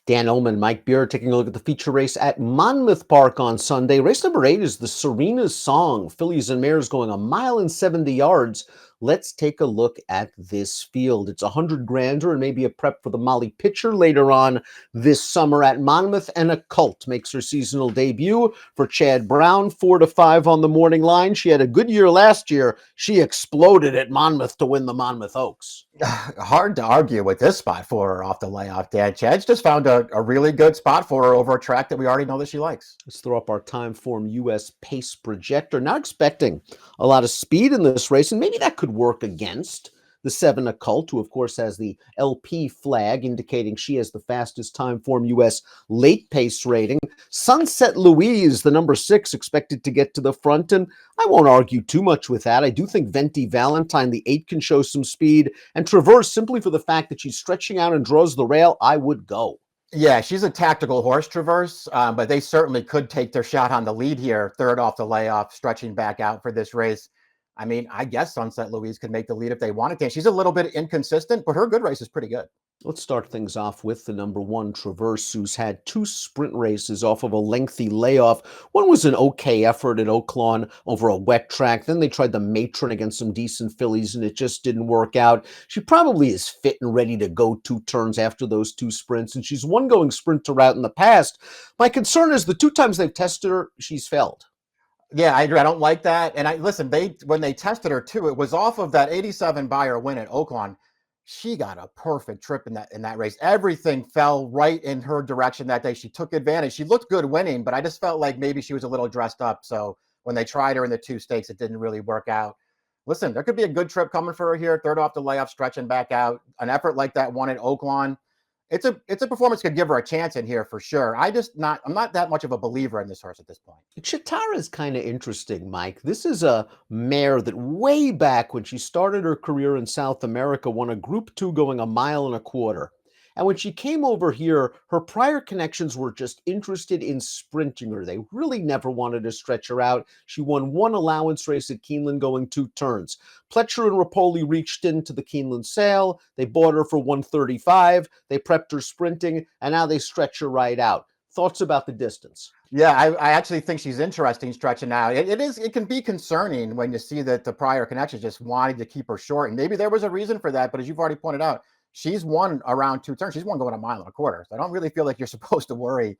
Dan Illman, Mike Beer taking a look at the feature race at Monmouth Park on Sunday. Race number 8 is the Serena's Song. Fillies and mares going 1.70 miles. Let's take a look at this field. It's 100 grander and maybe a prep for the Molly Pitcher later on this summer at Monmouth. And Accult makes her seasonal debut for Chad Brown, 4 to 5 on the morning line. She had a good year last year. She exploded at Monmouth to win the Monmouth Oaks. Hard to argue with this spot for her off the layoff, Dan. Chad's just found a really good spot for her over a track that we already know that she likes. Let's throw up our time form US pace projector. Not expecting a lot of speed in this race, and maybe that could work against the 7 Accult, who of course has the LP flag indicating she has the fastest time form US late pace rating. Sunset Louise, the number 6, expected to get to the front, and I won't argue too much with that. I do think Venti Valentine, the 8, can show some speed, and Traverse, simply for the fact that she's stretching out and draws the rail, I would go. Yeah, she's a tactical horse, Traverse, but they certainly could take their shot on the lead here, third off the layoff, stretching back out for this race. I mean, I guess Sunset Louise could make the lead if they wanted to. She's a little bit inconsistent, but her good race is pretty good. Let's start things off with the number 1, Traverse, who's had 2 sprint races off of a lengthy layoff. One was an okay effort at Oaklawn over a wet track. Then they tried the Matron against some decent fillies, and it just didn't work out. She probably is fit and ready to go 2 turns after those 2 sprints, and she's one going sprint to route in the past. My concern is the 2 times they've tested her, she's failed. Yeah, I agree. I don't like that. And listen, when they tested her too, it was off of that 87 Beyer win at Oaklawn. She got a perfect trip in that race. Everything fell right in her direction that day. She took advantage. She looked good winning, but I just felt like maybe she was a little dressed up. So when they tried her in the 2 stakes, it didn't really work out. Listen, there could be a good trip coming for her here. Third off the layoff, stretching back out. An effort like that one at Oaklawn. It's a performance could give her a chance in here for sure. I'm not that much of a believer in this horse at this point. Chitara is kind of interesting, Mike. This is a mare that way back when she started her career in South America won a Group 2 going 1.25 miles. And when she came over here, her prior connections were just interested in sprinting her. They really never wanted to stretch her out. She won 1 allowance race at Keeneland going 2 turns. Pletcher and Rapoli reached into the Keeneland sale. They bought her for 135. They prepped her sprinting, and now they stretch her right out. Thoughts about the distance? Yeah, I actually think she's interesting stretching out. It can be concerning when you see that the prior connections just wanted to keep her short. And maybe there was a reason for that, but as you've already pointed out, she's won around 2 turns. She's won going 1.25 miles. So I don't really feel like you're supposed to worry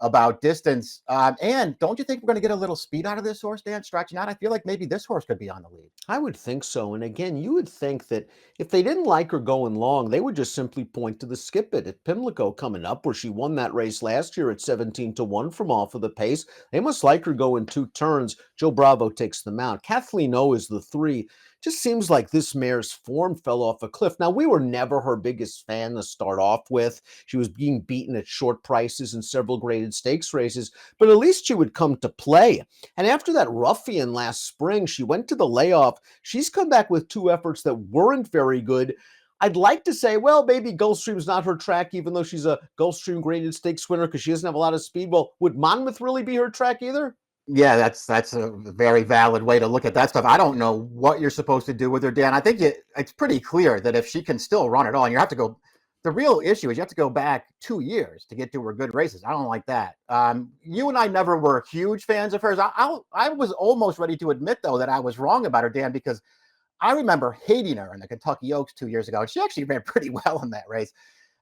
about distance. And don't you think we're going to get a little speed out of this horse, Dan, stretching out? I feel like maybe this horse could be on the lead. I would think so. And again, you would think that if they didn't like her going long, they would just simply point to the skip it at Pimlico coming up, where she won that race last year at 17 to 1 from off of the pace. They must like her going 2 turns. Joe Bravo takes them out. Kathleen O is the 3. Just seems like this mare's form fell off a cliff. Now, we were never her biggest fan to start off with. She was being beaten at short prices in several graded stakes races, but at least she would come to play. And after that ruffian last spring, she went to the layoff. She's come back with 2 efforts that weren't very good. I'd like to say, well, maybe Gulfstream's not her track, even though she's a Gulfstream graded stakes winner because she doesn't have a lot of speed. Well, would Monmouth really be her track either? Yeah, that's a very valid way to look at that stuff. I don't know what you're supposed to do with her, Dan. I think it's pretty clear that if she can still run at all, and you have to go, the real issue is you have to go back 2 years to get to her good races. I don't like that. You and I never were huge fans of hers. I was almost ready to admit, though, that I was wrong about her, Dan, because I remember hating her in the Kentucky Oaks 2 years ago. And she actually ran pretty well in that race.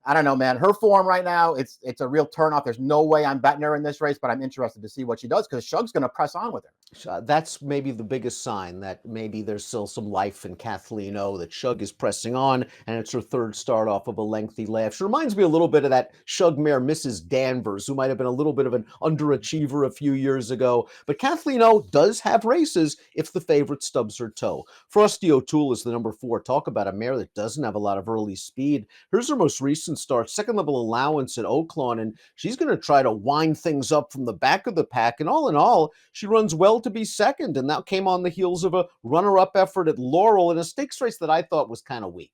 I don't know, man. Her form right now, it's a real turnoff. There's no way I'm betting her in this race, but I'm interested to see what she does because Shug's going to press on with her. That's maybe the biggest sign that maybe there's still some life in Kathleen O, that Shug is pressing on, and it's her 3rd start off of a lengthy layoff. She reminds me a little bit of that Shug mare, Mrs. Danvers, who might have been a little bit of an underachiever a few years ago. But Kathleen O does have races if the favorite stubs her toe. Frosty O'Toole is the number 4. Talk about a mare that doesn't have a lot of early speed. Here's her most recent start, 2nd level allowance at Oaklawn, and she's going to try to wind things up from the back of the pack. And all in all, she runs well to be 2nd, and that came on the heels of a runner-up effort at Laurel in a stakes race that I thought was kind of weak.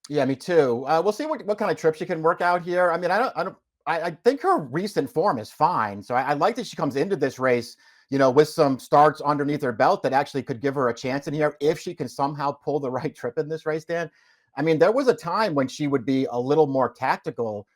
Yeah, me too. We'll see what kind of trip she can work out here. I mean, I think her recent form is fine, so I like that she comes into this race, with some starts underneath her belt that actually could give her a chance in here if she can somehow pull the right trip in this race, Dan. I mean, there was a time when she would be a little more tactical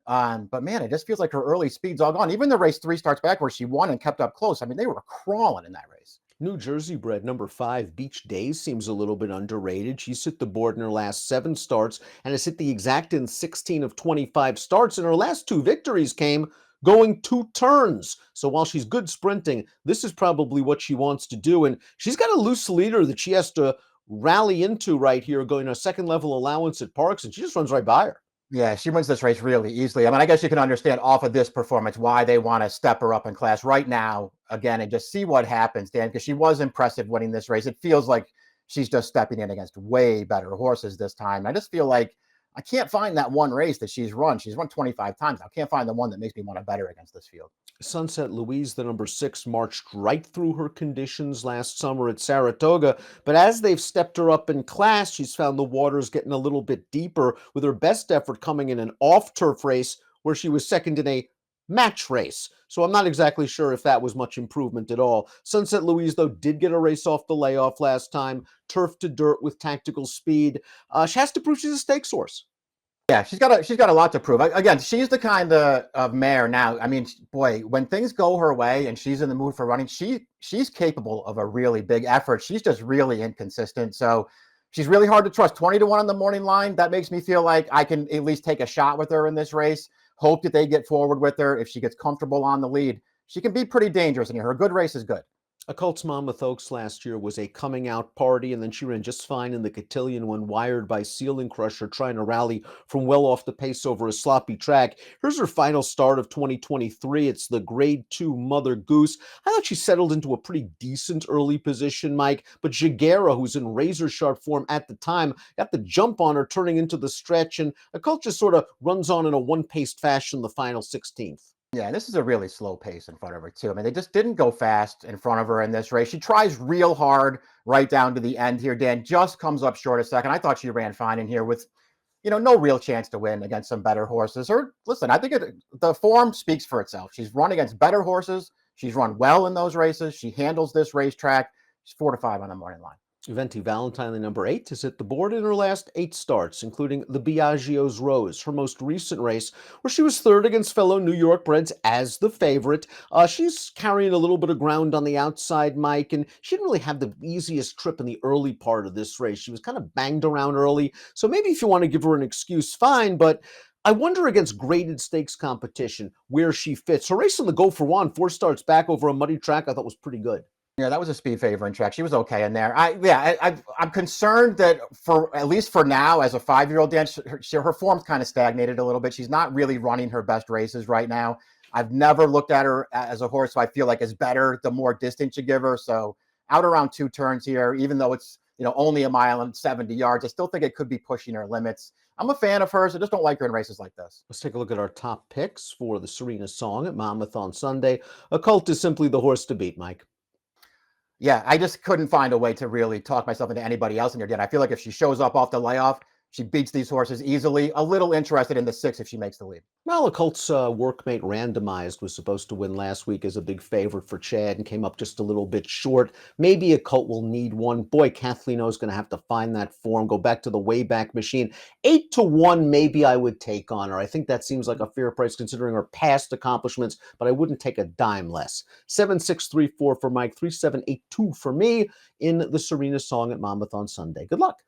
But man, it just feels like her early speed's all gone. Even the race 3 starts back where she won and kept up close. I mean, they were crawling in that race. New Jersey bred number 5, Beach Days, seems a little bit underrated. She's hit the board in her last 7 starts and has hit the exact in 16 of 25 starts. And her last 2 victories came going 2 turns. So while she's good sprinting, this is probably what she wants to do. And she's got a loose leader that she has to rally into right here, going a second level allowance at Parks, and she just runs right by her. Yeah, she wins this race really easily. I mean, I guess you can understand off of this performance why they want to step her up in class right now again and just see what happens, Dan, because she was impressive winning this race. It feels like she's just stepping in against way better horses this time. I just feel like I can't find that one race that she's run. She's run 25 times. I can't find the one that makes me want to bet her against this field. Sunset Louise, the number 6, marched right through her conditions last summer at Saratoga, but as they've stepped her up in class, she's found the waters getting a little bit deeper, with her best effort coming in an off-turf race where she was second in a match race. So I'm not exactly sure if that was much improvement at all. Sunset Louise, though, did get a race off the layoff last time, turf to dirt with tactical speed. She has to prove she's a stakes horse. Yeah, she's got a lot to prove. Again, she's the kind of mare now. I mean, boy, when things go her way and she's in the mood for running, she's capable of a really big effort. She's just really inconsistent. So she's really hard to trust. 20-1 on the morning line. That makes me feel like I can at least take a shot with her in this race. Hope that they get forward with her. If she gets comfortable on the lead, she can be pretty dangerous in here. Her good race is good. Accult's Monmouth Oaks last year was a coming out party, and then she ran just fine in the cotillion when wired by Ceiling Crusher, trying to rally from well off the pace over a sloppy track. Here's her final start of 2023. It's the Grade 2 Mother Goose. I thought she settled into a pretty decent early position, Mike, but Jagera, who's in razor-sharp form at the time, got the jump on her turning into the stretch, and Accult just sort of runs on in a one-paced fashion the final 16th. Yeah, this is a really slow pace in front of her, too. I mean, they just didn't go fast in front of her in this race. She tries real hard right down to the end here. Dan just comes up short a second. I thought she ran fine in here with, no real chance to win against some better horses. Or listen, I think the form speaks for itself. She's run against better horses. She's run well in those races. She handles this racetrack. She's 4-5 on the morning line. Venti Valentine, the number 8, has hit the board in her last 8 starts, including the Biagio's Rose, her most recent race, where she was third against fellow New York breds as the favorite. She's carrying a little bit of ground on the outside, Mike, and she didn't really have the easiest trip in the early part of this race. She was kind of banged around early, so maybe if you want to give her an excuse, fine, but I wonder against graded stakes competition where she fits. Her race in the Go for One, 4 starts back over a muddy track, I thought was pretty good. Yeah, that was a speed favoring track. She was okay in there. I'm concerned that for at least for now, as a 5-year-old Dan, her form's kind of stagnated a little bit. She's not really running her best races right now. I've never looked at her as a horse, so I feel like it's better the more distance you give her. So out around 2 turns here, even though it's only a mile and 70 yards, I still think it could be pushing her limits. I'm a fan of hers. I just don't like her in races like this. Let's take a look at our top picks for the Serena Song at Monmouth on Sunday. Accult is simply the horse to beat, Mike. Yeah, I just couldn't find a way to really talk myself into anybody else in here, Dan. I feel like if she shows up off the layoff, she beats these horses easily. A little interested in the 6 if she makes the lead. Well, Accult's workmate Randomized was supposed to win last week as a big favorite for Chad and came up just a little bit short. Maybe Accult will need one. Boy, Kathleen O's going to have to find that form, go back to the Wayback Machine. 8-1, maybe I would take on her. I think that seems like a fair price considering her past accomplishments, but I wouldn't take a dime less. 7-6-3-4 for Mike, 3-7-8-2 for me in the Serena Song at Monmouth on Sunday. Good luck.